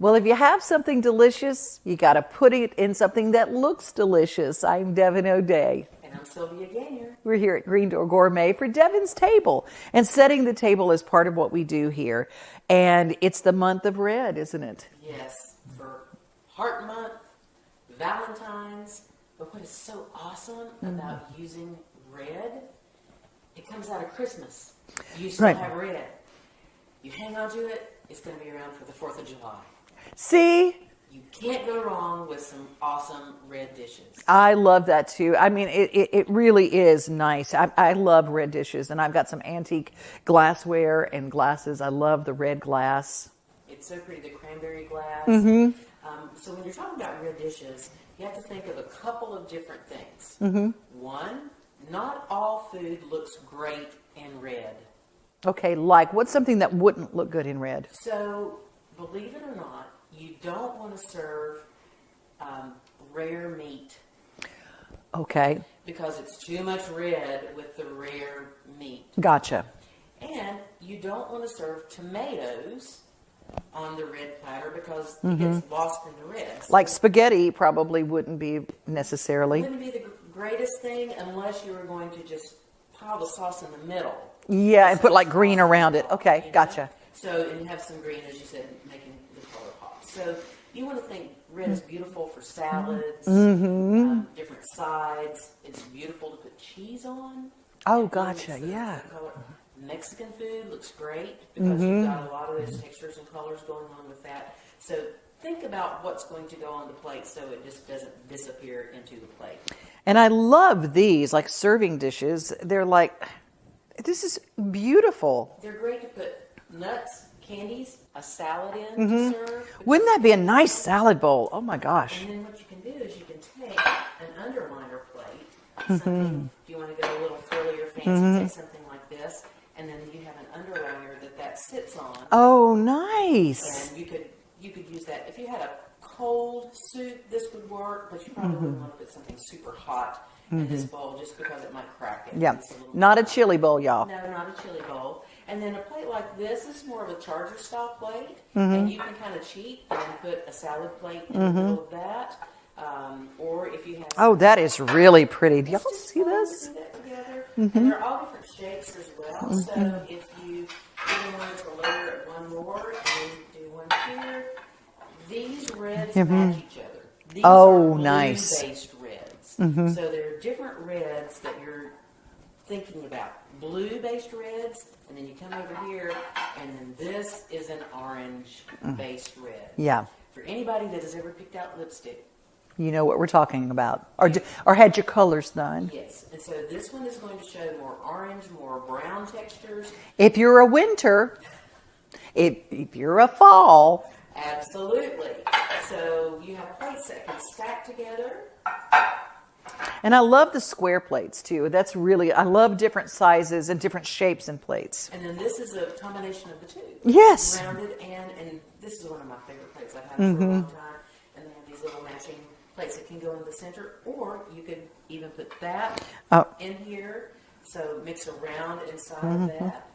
Well, if you have something delicious, you got to put it in something that looks delicious. I'm Devon O'Day. And I'm Sylvia Gaynor. We're here at Green Door Gourmet for Devon's Table. And setting the table is part of what we do here. And it's the month of red, isn't it? Yes, for Heart Month, Valentine's. But what is so awesome about using red, it comes out of Christmas. You still have red. You hang on to it, it's going to be around for the 4th of July. See? You can't go wrong with some awesome red dishes. I love that too. I mean, it really is nice. I love red dishes, and I've got some antique glassware and glasses. I love the red glass. It's so pretty, the cranberry glass. So when you're talking about red dishes, you have to think of a couple of different things. One, not all food looks great in red. Okay, like what's something that wouldn't look good in red? So, believe it or not, you don't want to serve rare meat. Okay. Because it's too much red with the rare meat. Gotcha. And you don't want to serve tomatoes on the red platter because it gets lost in the red. So like spaghetti probably wouldn't be necessarily. It wouldn't be the greatest thing unless you were going to just pile the sauce in the middle. Yeah, and put like green around it. Okay, gotcha. So, and you have some green, as you said, making the color pop. So, you want to think red is beautiful for salads, different sides. It's beautiful to put cheese on. Oh, gotcha, yeah. Mexican food looks great because you've got a lot of those textures and colors going on with that. So, think about what's going to go on the plate so it just doesn't disappear into the plate. And I love these, like serving dishes. They're like, this is beautiful. They're great to put nuts, candies, a salad in to serve. Wouldn't that be a nice salad bowl? Oh my gosh. And then what you can do is you can take an underliner plate, something, if you want to go a little frilly or fancy, take something like this, and then you have an underliner that sits on. Oh, nice. And you could use that. If you had a cold soup, this would work, but you probably wouldn't want to put something super hot in this bowl just because it might crack it. Yeah, not a chili bowl, y'all. No, not a chili bowl. And then a plate like this is more of a charger style plate, and you can kind of cheat and put a salad plate in the middle of that. Or if you have... Oh, that is really pretty. Do y'all see this? Do that together. And they're all different shapes as well. So if you do one to layer it one more, and do one here, these reds match each other. These are blue-based reds. So there are different reds that you're thinking about. Blue-based reds, and then you come over here, and then this is an orange-based red. Yeah. For anybody that has ever picked out lipstick, you know what we're talking about. Or had your colors done. yes. And so this one is going to show more orange, more brown textures. If you're a winter, if you're a fall. Absolutely. So you have plates that can stack together. And I love the square plates too. That's really, I love different sizes and different shapes and plates. And then this is a combination of the two. Yes. Rounded and this is one of my favorite plates. I've had it for a long time. And they have these little matching plates that can go in the center. Or you could even put that in here. So mix around inside of that.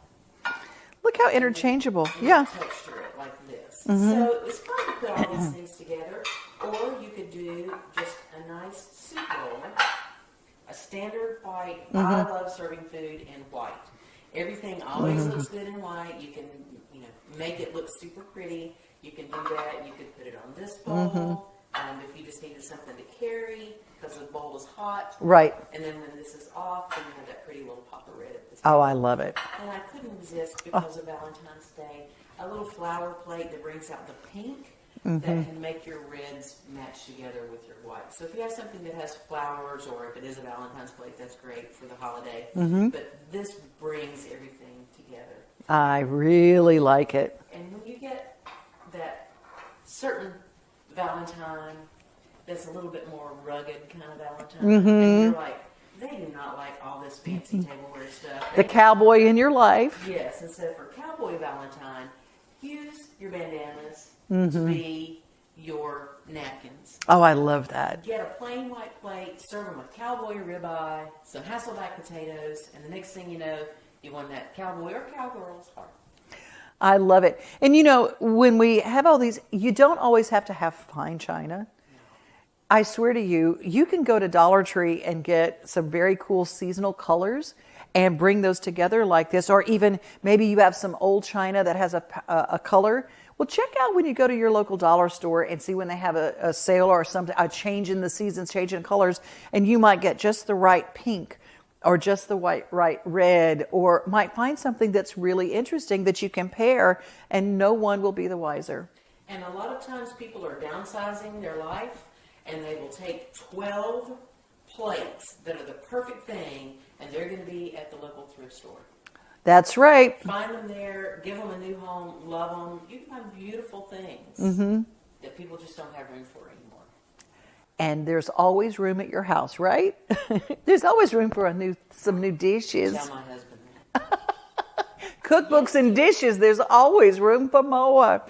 Look how interchangeable. And Yeah. texture it like this. So it's fun to put all these things together. Or you could do just a nice soup roll. A standard white. I love serving food in white. Everything always looks good in white. You can, make it look super pretty. You can do that. You could put it on this bowl. If you just needed something to carry because the bowl was hot. Right. And then when this is off, then you have that pretty little pop of red at the top. Oh, I love it. And I couldn't resist because of Valentine's Day. A little flower plate that brings out the pink. That can make your reds match together with your whites. So if you have something that has flowers, or if it is a Valentine's plate, that's great for the holiday. But this brings everything together. I really like it. And when you get that certain Valentine that's a little bit more rugged kind of Valentine, and you're like, they do not like all this fancy tableware stuff. The cowboy in your life. Yes, and so for Cowboy Valentine, use your bandanas to be your napkins. Oh, I love that. Get a plain white plate, serve them with cowboy ribeye, some Hasselback potatoes, and the next thing you know, you won that cowboy or cowgirl's heart. I love it. And you know, when we have all these, you don't always have to have fine china. I swear to you, you can go to Dollar Tree and get some very cool seasonal colors and bring those together like this. Or even maybe you have some old china that has a color. Well, check out when you go to your local dollar store and see when they have a sale or something, a change in the seasons, change in colors, and you might get just the right pink or just the right red, or might find something that's really interesting that you can pair, and no one will be the wiser. And a lot of times people are downsizing their life, and they will take 12 plates that are the perfect thing, and they're going to be at the local thrift store. That's right. Find them there, give them a new home, love them. You can find beautiful things that people just don't have room for anymore. And there's always room at your house, right? There's always room for some new dishes. Tell my husband that. Cookbooks and dishes, there's always room for more.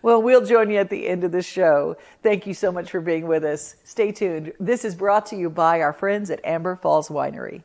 Well, we'll join you at the end of the show. Thank you so much for being with us. Stay tuned. This is brought to you by our friends at Amber Falls Winery.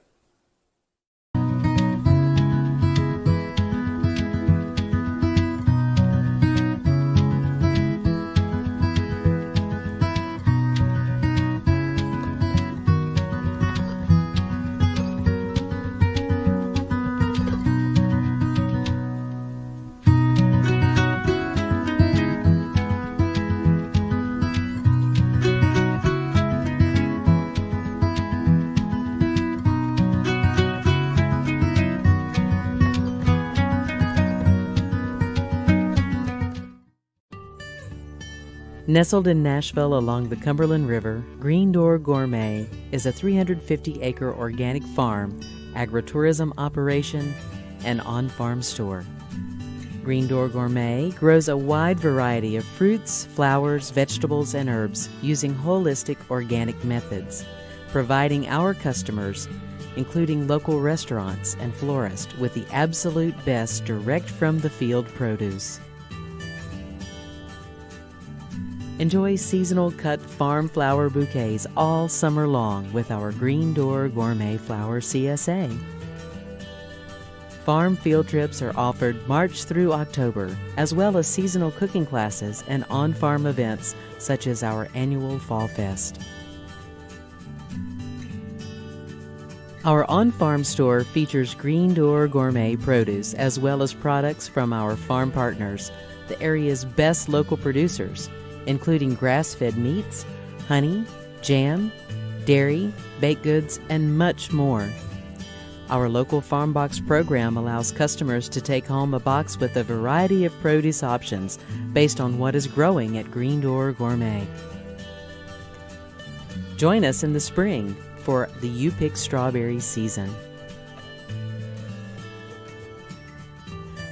Nestled in Nashville along the Cumberland River, Green Door Gourmet is a 350-acre organic farm, agritourism operation, and on-farm store. Green Door Gourmet grows a wide variety of fruits, flowers, vegetables, and herbs using holistic organic methods, providing our customers, including local restaurants and florists, with the absolute best direct from the field produce. Enjoy seasonal cut farm flower bouquets all summer long with our Green Door Gourmet Flower CSA. Farm field trips are offered March through October, as well as seasonal cooking classes and on-farm events such as our annual Fall Fest. Our on-farm store features Green Door Gourmet produce as well as products from our farm partners, the area's best local producers, including grass-fed meats, honey, jam, dairy, baked goods, and much more. Our local Farm Box program allows customers to take home a box with a variety of produce options based on what is growing at Green Door Gourmet. Join us in the spring for the You Pick Strawberry season.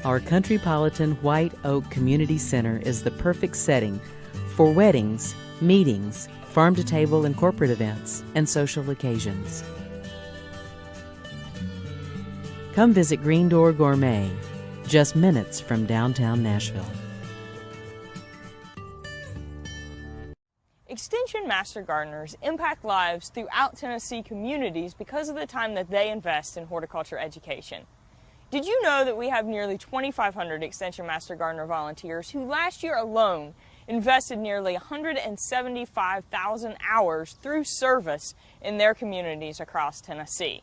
Our Countrypolitan White Oak Community Center is the perfect setting for weddings, meetings, farm-to-table and corporate events, and social occasions. Come visit Green Door Gourmet, just minutes from downtown Nashville. Extension Master Gardeners impact lives throughout Tennessee communities because of the time that they invest in horticulture education. Did you know that we have nearly 2,500 Extension Master Gardener volunteers who last year alone invested nearly 175,000 hours through service in their communities across Tennessee?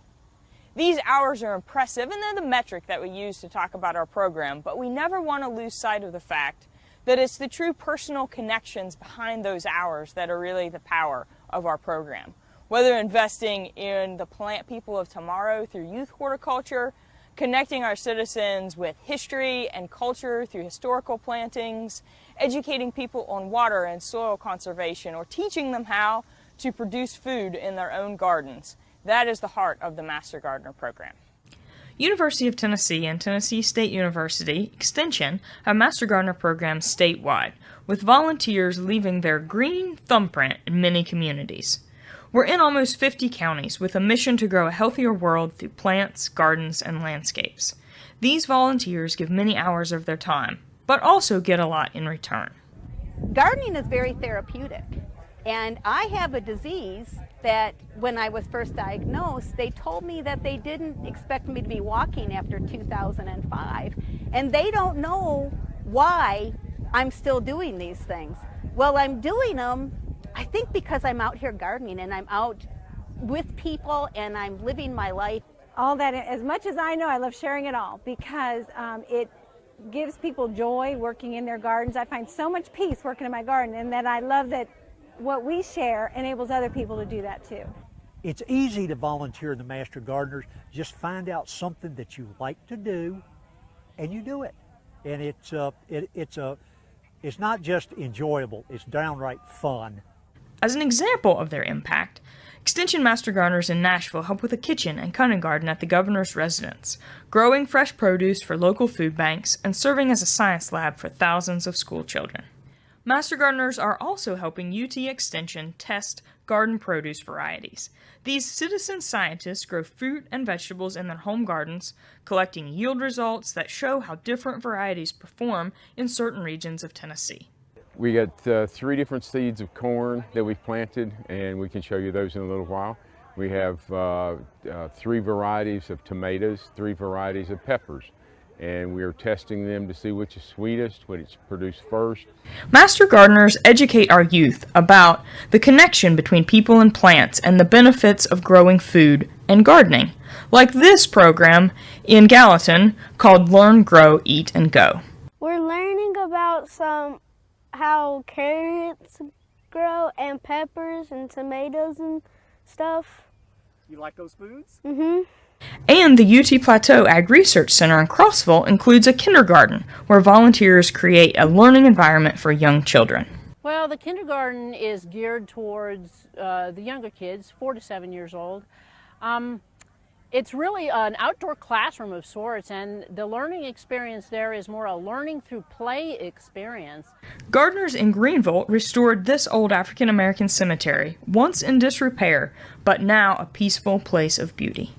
These hours are impressive, and they're the metric that we use to talk about our program, but we never want to lose sight of the fact that it's the true personal connections behind those hours that are really the power of our program. Whether investing in the plant people of tomorrow through youth horticulture, connecting our citizens with history and culture through historical plantings, educating people on water and soil conservation, or teaching them how to produce food in their own gardens. That is the heart of the Master Gardener program. University of Tennessee and Tennessee State University Extension have Master Gardener programs statewide, with volunteers leaving their green thumbprint in many communities. We're in almost 50 counties with a mission to grow a healthier world through plants, gardens, and landscapes. These volunteers give many hours of their time, but also get a lot in return. Gardening is very therapeutic, and I have a disease that when I was first diagnosed, they told me that they didn't expect me to be walking after 2005, and they don't know why I'm still doing these things. Well, I'm doing them, I think, because I'm out here gardening and I'm out with people and I'm living my life. All that, as much as I know, I love sharing it all because it gives people joy working in their gardens. I find so much peace working in my garden, and that I love that what we share enables other people to do that too. It's easy to volunteer in the Master Gardeners. Just find out something that you like to do, and you do it. And it's not just enjoyable; it's downright fun. As an example of their impact, Extension Master Gardeners in Nashville help with a kitchen and cunning garden at the governor's residence, growing fresh produce for local food banks and serving as a science lab for thousands of school children. Master Gardeners are also helping UT Extension test garden produce varieties. These citizen scientists grow fruit and vegetables in their home gardens, collecting yield results that show how different varieties perform in certain regions of Tennessee. We got 3 different seeds of corn that we've planted, and we can show you those in a little while. We have 3 varieties of tomatoes, 3 varieties of peppers, and we are testing them to see which is sweetest, which produced first. Master Gardeners educate our youth about the connection between people and plants and the benefits of growing food and gardening, like this program in Gallatin called Learn, Grow, Eat, and Go. We're learning about how carrots grow and peppers and tomatoes and stuff. You like those foods? Mm-hmm. And the UT Plateau Ag Research Center in Crossville includes a kindergarten where volunteers create a learning environment for young children. Well, the kindergarten is geared towards the younger kids, 4 to 7 years old. It's really an outdoor classroom of sorts, and the learning experience there is more a learning through play experience. Gardeners in Greenville restored this old African American cemetery, once in disrepair, but now a peaceful place of beauty.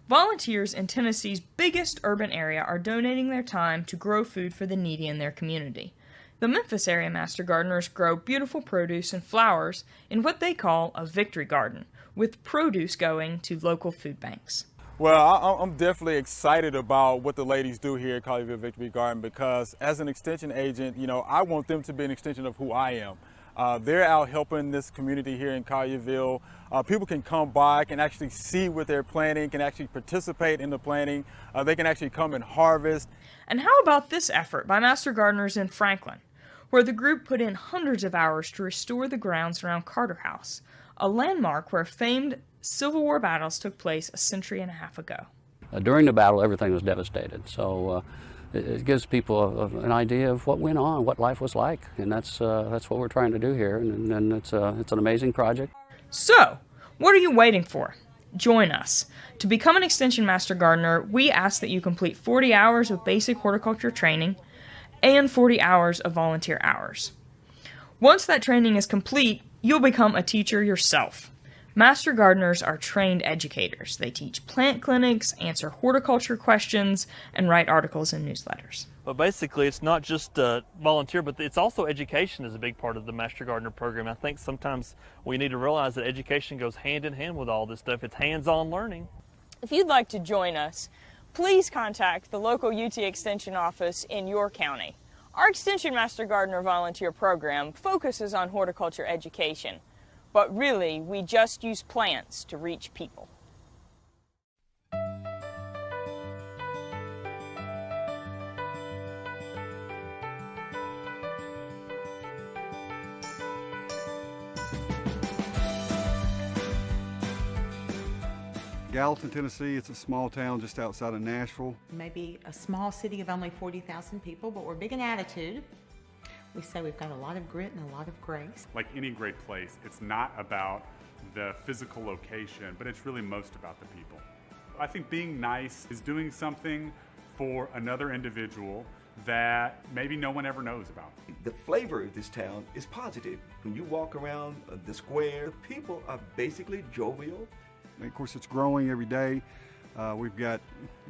Volunteers in Tennessee's biggest urban area are donating their time to grow food for the needy in their community. The Memphis area Master Gardeners grow beautiful produce and flowers in what they call a victory garden, with produce going to local food banks. Well, I'm definitely excited about what the ladies do here at Collierville Victory Garden, because as an extension agent, I want them to be an extension of who I am. They're out helping this community here in Collierville. People can come by, can actually see what they're planting, can actually participate in the planting. They can actually come and harvest. And how about this effort by Master Gardeners in Franklin, where the group put in hundreds of hours to restore the grounds around Carter House, a landmark where famed Civil War battles took place a century and a half ago. During the battle, everything was devastated, so it gives people an idea of what went on, what life was like, and that's what we're trying to do here, and it's an amazing project. So, what are you waiting for? Join us. To become an Extension Master Gardener, we ask that you complete 40 hours of basic horticulture training and 40 hours of volunteer hours. Once that training is complete, you'll become a teacher yourself. Master Gardeners are trained educators. They teach plant clinics, answer horticulture questions, and write articles and newsletters. But basically, it's not just volunteer, but it's also education is a big part of the Master Gardener program. I think sometimes we need to realize that education goes hand in hand with all this stuff. It's hands-on learning. If you'd like to join us, please contact the local UT Extension office in your county. Our Extension Master Gardener volunteer program focuses on horticulture education. But really, we just use plants to reach people. Gallatin, Tennessee, it's a small town just outside of Nashville. Maybe a small city of only 40,000 people, but we're big in attitude. We say we've got a lot of grit and a lot of grace. Like any great place, it's not about the physical location, but it's really most about the people. I think being nice is doing something for another individual that maybe no one ever knows about. The flavor of this town is positive. When you walk around the square, the people are basically jovial. And of course, it's growing every day. We've got,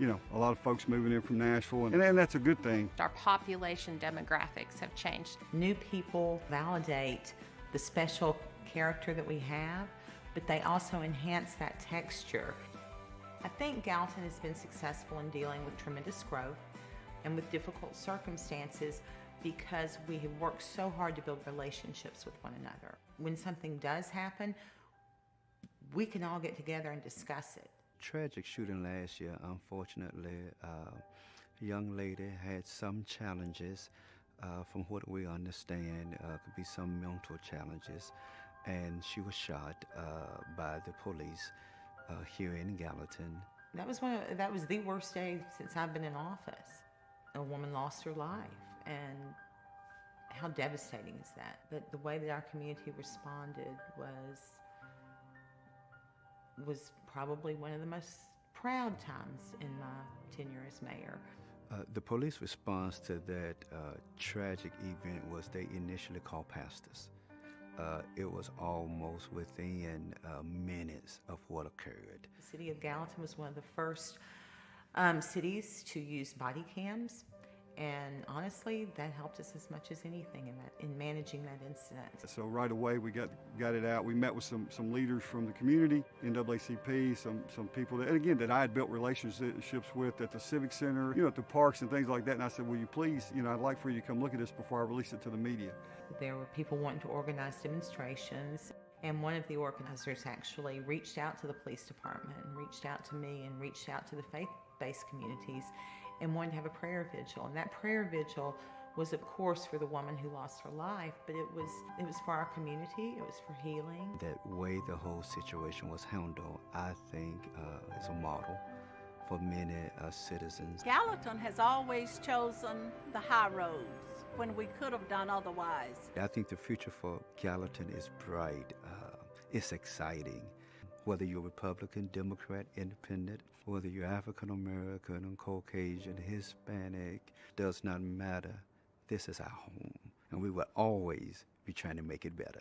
a lot of folks moving in from Nashville, and that's a good thing. Our population demographics have changed. New people validate the special character that we have. but they also enhance that texture. I think Gallatin has been successful in dealing with tremendous growth and with difficult circumstances because we have worked so hard to build relationships with one another. When something does happen, we can all get together and discuss it. Tragic shooting last year, unfortunately, a young lady had some challenges. From what we understand, could be some mental challenges, and she was shot by the police here in Gallatin. That was the worst day since I've been in office. A woman lost her life, and how devastating is that? But the way that our community responded was probably one of the most proud times in my tenure as mayor. The police response to that tragic event was they initially called pastors. It was almost within minutes of what occurred. The city of Gallatin was one of the first cities to use body cams, and honestly, that helped us as much as anything in managing that incident. So right away we got it out. We met with some leaders from the community, NAACP, some people that, and again, that I had built relationships with at the Civic Center, at the parks and things like that. And I said, will you please, I'd like for you to come look at this before I release it to the media. There were people wanting to organize demonstrations, and one of the organizers actually reached out to the police department and reached out to me and reached out to the faith-based communities and wanted to have a prayer vigil. And that prayer vigil was, of course, for the woman who lost her life, but it was for our community, it was for healing. That way the whole situation was handled, I think, is a model for many citizens. Gallatin has always chosen the high roads when we could have done otherwise. I think the future for Gallatin is bright. It's exciting. Whether you're Republican, Democrat, Independent, whether you're African American and Caucasian, Hispanic, does not matter. This is our home, and we will always be trying to make it better.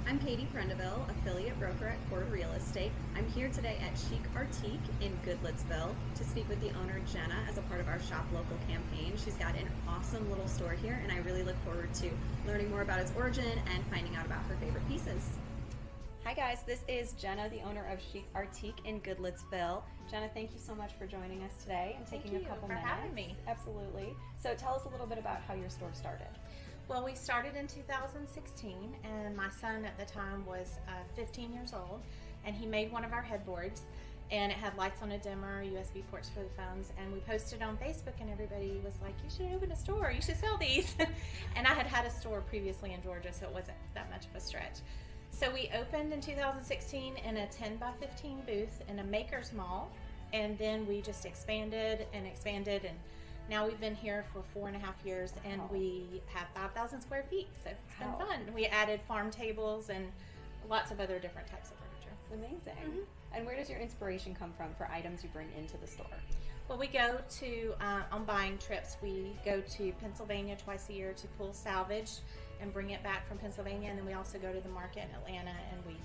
I'm Katie Prendeville, affiliate broker at Core Real Estate. I'm here today at Chic Artique in Goodlettsville to speak with the owner, Jenna, as a part of our Shop Local campaign. She's got an awesome little store here, and I really look forward to learning more about its origin and finding out about her favorite pieces. Hi guys, this is Jenna, the owner of Chic Artique in Goodlettsville. Jenna, thank you so much for joining us today and taking a couple minutes. Thank you for having me. Absolutely. So tell us a little bit about how your store started. Well, we started in 2016, and my son at the time was 15 years old, and he made one of our headboards, and it had lights on a dimmer, USB ports for the phones, and we posted on Facebook, and everybody was like, you should open a store, you should sell these. And I had a store previously in Georgia, so it wasn't that much of a stretch. So we opened in 2016 in a 10 by 15 booth in a Maker's Mall, and then we just expanded, and now we've been here for 4.5 years, and we have 5,000 square feet, so it's been fun. We added farm tables and lots of other different types of furniture. Amazing. Mm-hmm. And where does your inspiration come from for items you bring into the store? Well, we go to, on buying trips, we go to Pennsylvania twice a year to pull salvage and bring it back from Pennsylvania, and then we also go to the market in Atlanta, and we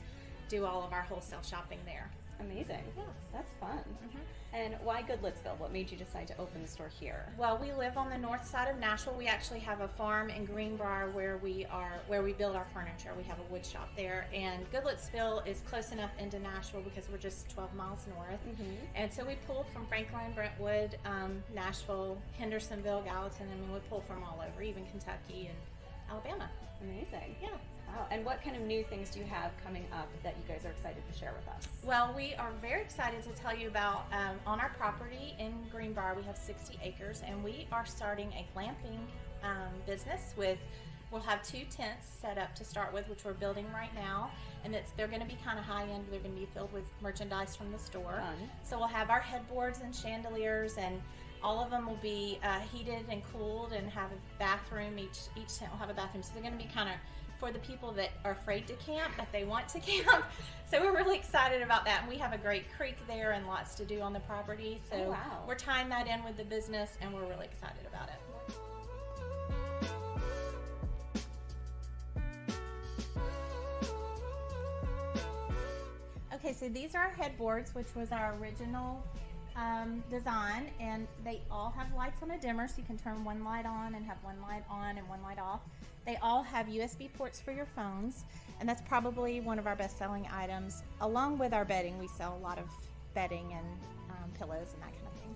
do all of our wholesale shopping there. Amazing. Yeah. That's fun. Mm-hmm. And why Goodlettsville? What made you decide to open the store here? Well, we live on the north side of Nashville. We actually have a farm in Greenbrier where we build our furniture. We have a wood shop there, and Goodlettsville is close enough into Nashville because we're just 12 miles north. Mm-hmm. And so we pulled from Franklin, Brentwood, Nashville, Hendersonville, Gallatin. I mean, we pull from all over, even Kentucky and Alabama. Amazing. Yeah. Wow. And what kind of new things do you have coming up that you guys are excited to share with us? Well, we are very excited to tell you about on our property in Greenbrier, we have 60 acres, and we are starting a glamping business we'll have 2 tents set up to start with, which we're building right now, and they're going to be kind of high end. They're going to be filled with merchandise from the store. Fun. So we'll have our headboards and chandeliers, and all of them will be heated and cooled and have a bathroom. Each tent will have a bathroom. So they're going to be kind of for the people that are afraid to camp, but they want to camp. So we're really excited about that. And we have a great creek there and lots to do on the property. So we're tying that in with the business, and we're really excited about it. Okay, so these are our headboards, which was our original design, and they all have lights on a dimmer, so you can turn one light on and have one light on and one light off. They all have USB ports for your phones, and that's probably one of our best-selling items. Along with our bedding, we sell a lot of bedding and pillows and that kind of thing.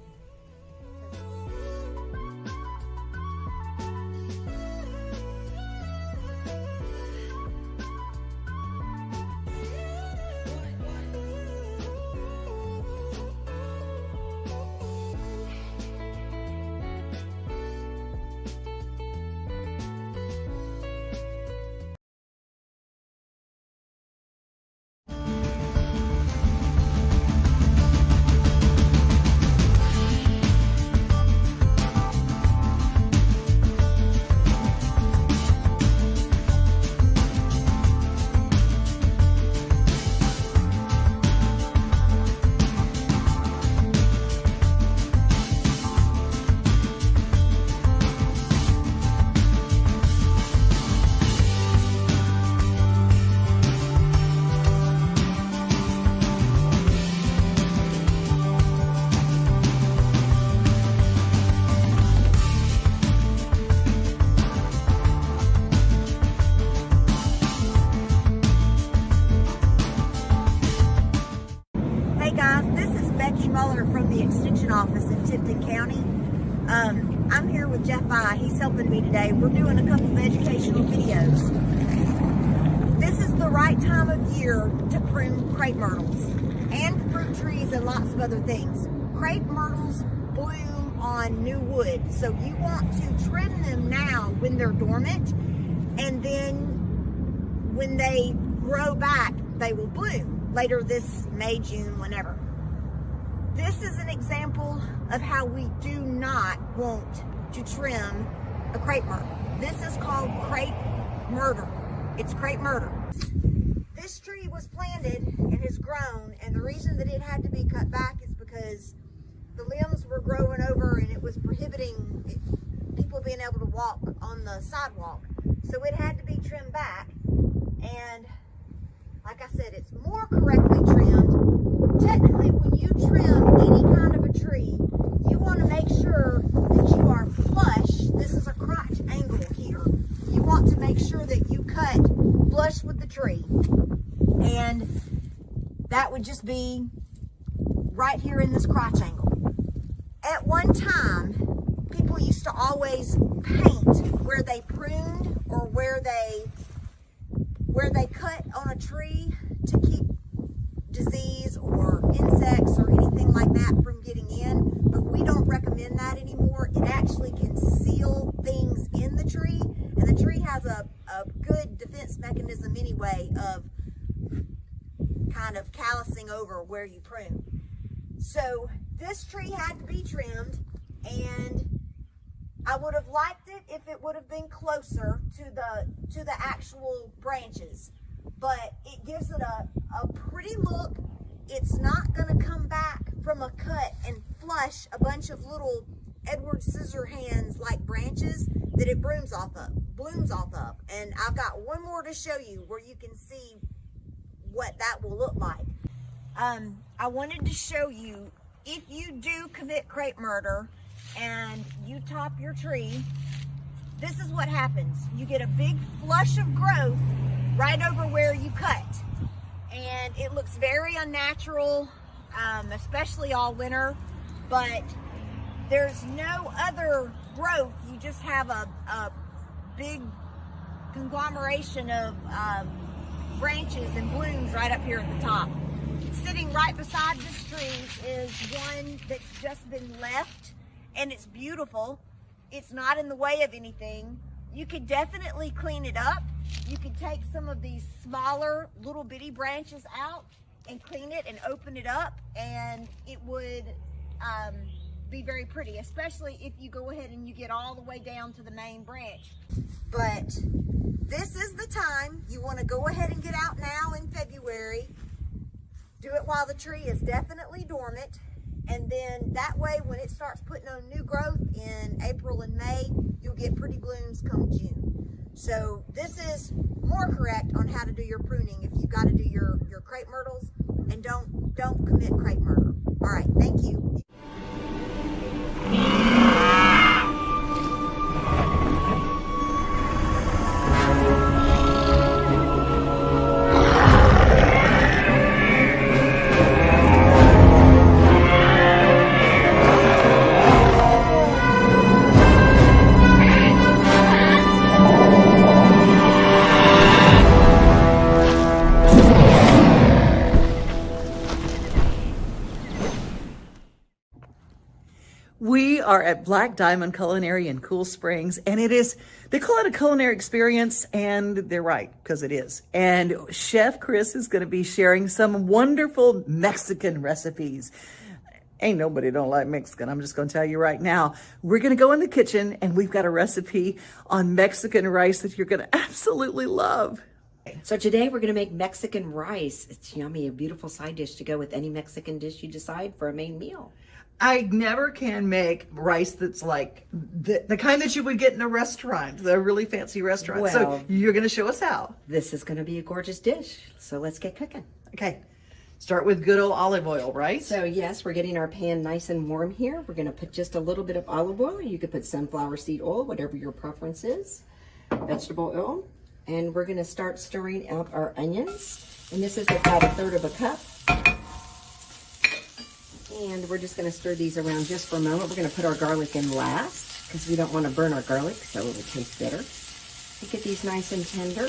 From the Extension Office in Tipton County. I'm here with Jeff I. He's helping me today. We're doing a couple of educational videos. This is the right time of year to prune crepe myrtles and fruit trees and lots of other things. Crepe myrtles bloom on new wood, so you want to trim them now when they're dormant, and then when they grow back, they will bloom later this May, June, whenever. This is an example of how we do not want to trim a crepe myrtle. This is called crepe myrtle. It's crepe myrtle. This tree was planted and has grown, and the reason that it had to be cut back is because the limbs were growing over and it was prohibiting people being able to walk on the sidewalk. So it had to be trimmed back, and like I said, it's more correctly trimmed. Technically, when you trim any kind of a tree, you want to make sure that you are flush. This is a crotch angle here. You want to make sure that you cut flush with the tree. And that would just be right here in this crotch angle. At one time, people used to always paint where they pruned or where they cut on a tree to keep disease or insects or anything like that from getting in, but we don't recommend that anymore. It actually can seal things in the tree, and the tree has a good defense mechanism anyway of kind of callousing over where you prune. So this tree had to be trimmed, and I would have liked it if it would have been closer to the actual branches, but it gives it a pretty look. It's not going to come back from a cut and flush a bunch of little Edward Scissorhands like branches that it blooms off of. And I've got one more to show you where you can see what that will look like. I wanted to show you, if you do commit crepe murder and you top your tree, this is what happens. You get a big flush of growth right over where you cut, and it looks very unnatural, especially all winter, but there's no other growth. You just have a big conglomeration of branches and blooms right up here at the top. Sitting right beside this tree is one that's just been left, and it's beautiful. It's not in the way of anything. You could definitely clean it up. You could take some of these smaller little bitty branches out and clean it and open it up, and it would be very pretty, especially if you go ahead and you get all the way down to the main branch. But this is the time you want to go ahead and get out now in February. Do it while the tree is definitely dormant, and then that way when it starts putting on new growth in April and May, you'll get pretty blooms come June. So this is more correct on how to do your pruning if you've got to do your crepe myrtles and don't commit crepe murder. All right, thank you. We are at Black Diamond Culinary in Cool Springs, and they call it a culinary experience, and they're right, because it is. And Chef Chris is going to be sharing some wonderful Mexican recipes. Ain't nobody don't like Mexican, I'm just going to tell you right now. We're going to go in the kitchen, and we've got a recipe on Mexican rice that you're going to absolutely love. So today we're going to make Mexican rice. It's yummy, a beautiful side dish to go with any Mexican dish you decide for a main meal. I never can make rice that's like the kind that you would get in a restaurant, the really fancy restaurant. Well, so you're going to show us how. This is going to be a gorgeous dish. So let's get cooking. Okay. Start with good old olive oil, right? So yes, we're getting our pan nice and warm here. We're going to put just a little bit of olive oil. You could put sunflower seed oil, whatever your preference is. Vegetable oil. And we're going to start stirring out our onions. And this is about 1/3 cup. And we're just going to stir these around just for a moment. We're going to put our garlic in last because we don't want to burn our garlic, so it will taste better. We get these nice and tender.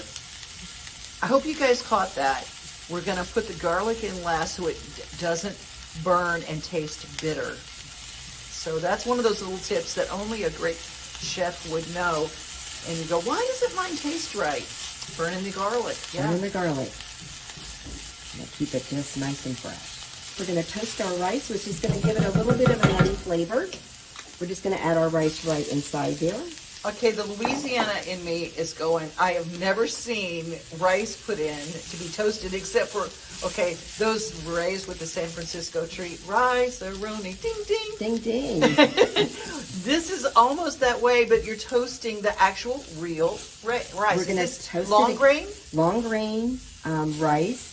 I hope you guys caught that. We're going to put the garlic in last so it doesn't burn and taste bitter. So that's one of those little tips that only a great chef would know. And you go, why doesn't mine taste right? Burning the garlic. Yeah. Burning the garlic. We'll keep it just nice and fresh. We're going to toast our rice, which is going to give it a little bit of a nutty flavor. We're just going to add our rice right inside there. Okay, the Louisiana in me is going, I have never seen rice put in to be toasted except for, okay, those raised with the San Francisco treat. Rice-a-roni, ding, ding. Ding, ding. This is almost that way, but you're toasting the actual real rice. We're going to toast long grain? Long grain rice.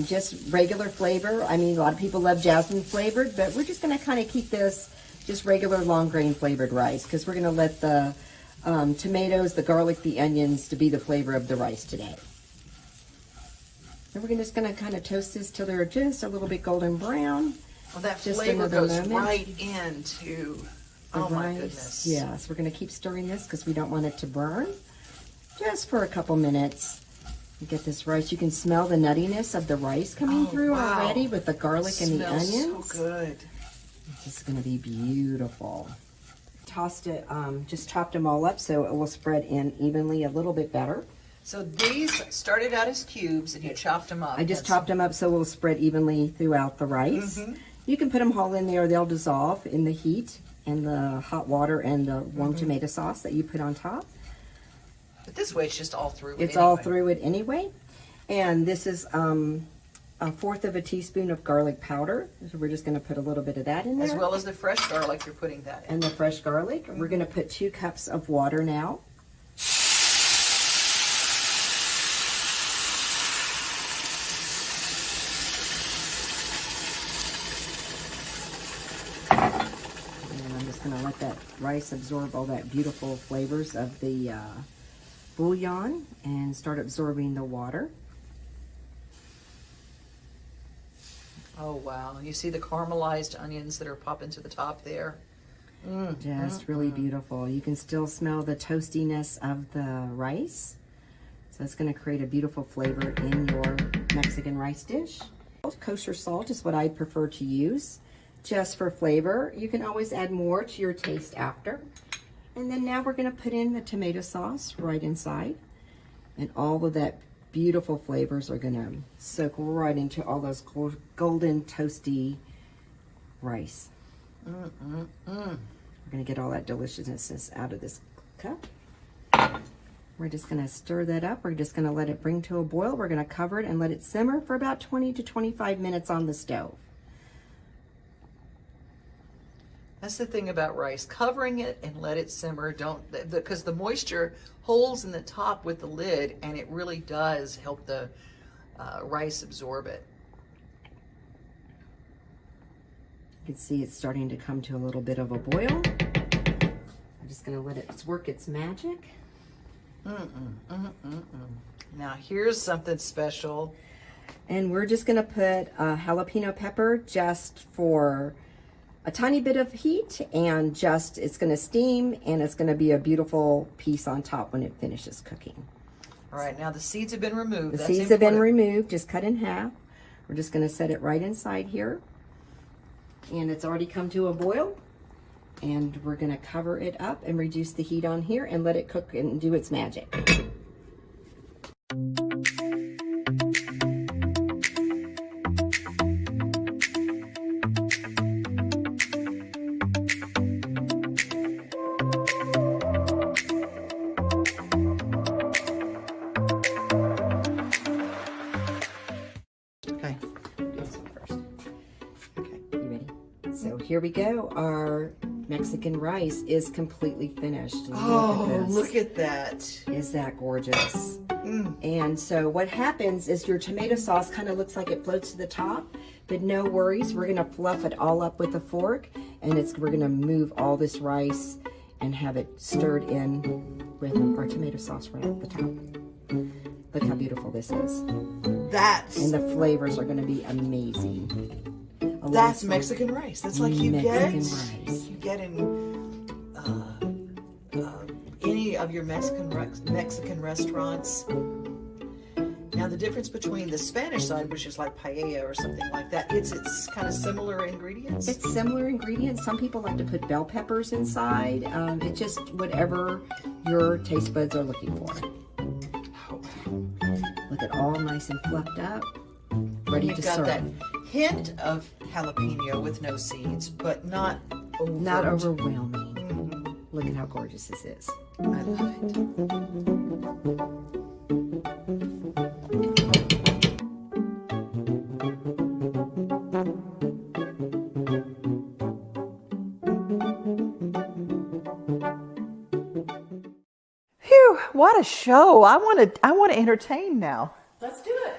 Just regular flavor. I mean, a lot of people love jasmine flavored, but we're just going to kind of keep this just regular long grain flavored rice because we're going to let the tomatoes, the garlic, the onions to be the flavor of the rice today. And we're just going to kind of toast this till they're just a little bit golden brown. Well, that just flavor goes moment. right into, oh my goodness. Yes, we're going to keep stirring this because we don't want it to burn. Just for a couple minutes. Get this rice. You can smell the nuttiness of the rice coming through already with the garlic and the onions. So good. This is going to be beautiful. Tossed it, just chopped them all up so it will spread in evenly a little bit better. So these started out as cubes and you chopped them up. I just chopped them up so it will spread evenly throughout the rice. You can put them all in there. They'll dissolve in the heat and the hot water and the warm tomato sauce that you put on top. But this way it's just all through it It's all through it anyway. And this is 1/4 teaspoon of garlic powder. So we're just going to put a little bit of that in there. As well as the fresh garlic, you're putting that in. And the fresh garlic. We're going to put 2 cups of water now. And I'm just going to let that rice absorb all that beautiful flavors of the bouillon and start absorbing the water. Oh wow, you see the caramelized onions that are popping to the top there? Just really beautiful. You can still smell the toastiness of the rice. So it's going to create a beautiful flavor in your Mexican rice dish. Kosher salt is what I prefer to use just for flavor. You can always add more to your taste after. And then now we're going to put in the tomato sauce right inside. And all of that beautiful flavors are going to soak right into all those golden toasty rice. We're going to get all that deliciousness out of this cup. We're just going to stir that up. We're just going to let it bring to a boil. We're going to cover it and let it simmer for about 20 to 25 minutes on the stove. That's the thing about rice, covering it and let it simmer. Because the moisture holds in the top with the lid and it really does help the rice absorb it. You can see it's starting to come to a little bit of a boil. I'm just going to let it work its magic. Now here's something special. And we're just going to put a jalapeno pepper just for a tiny bit of heat, and just it's going to steam, and it's going to be a beautiful piece on top when it finishes cooking. All right, now the seeds have been removed. The seeds have been removed, just cut in half. We're just going to set it right inside here. And it's already come to a boil. And we're going to cover it up and reduce the heat on here and let it cook and do its magic. Okay. You ready? So here we go. Our Mexican rice is completely finished. Oh, look at that. Is that gorgeous? And so what happens is your tomato sauce kind of looks like it floats to the top, but no worries. We're going to fluff it all up with a fork, and we're going to move all this rice and have it stirred in with our tomato sauce right at the top. Look how beautiful this is. And the flavors are going to be amazing. That's Mexican rice. That's like you Mexican get rice. you get in any of your Mexican restaurants. Now the difference between the Spanish side, which is like paella or something like that, it's kind of similar ingredients. It's similar ingredients. Some people like to put bell peppers inside. It's just whatever your taste buds are looking for. Look at all nice and fluffed up, ready to serve. You've got that hint of jalapeno with no seeds, but not overwhelming. Look at how gorgeous this is. I love it. Phew, what a show. I want to entertain now. Let's do it.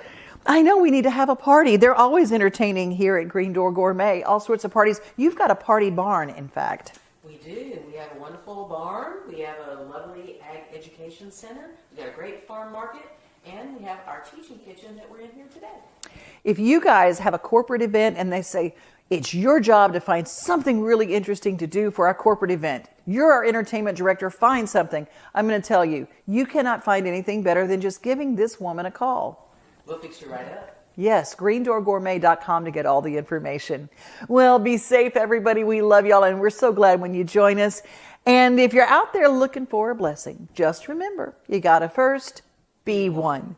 I know we need to have a party. They're always entertaining here at Green Door Gourmet, all sorts of parties. You've got a party barn, in fact. We do. We have a wonderful barn. We have a lovely ag education center. We got a great farm market. And we have our teaching kitchen that we're in here today. If you guys have a corporate event and they say, it's your job to find something really interesting to do for our corporate event, you're our entertainment director, find something. I'm going to tell you, you cannot find anything better than just giving this woman a call. We'll fix you right up. Yes, greendoorgourmet.com to get all the information. Well, be safe, everybody. We love y'all, and we're so glad when you join us. And if you're out there looking for a blessing, just remember, you got to first be one.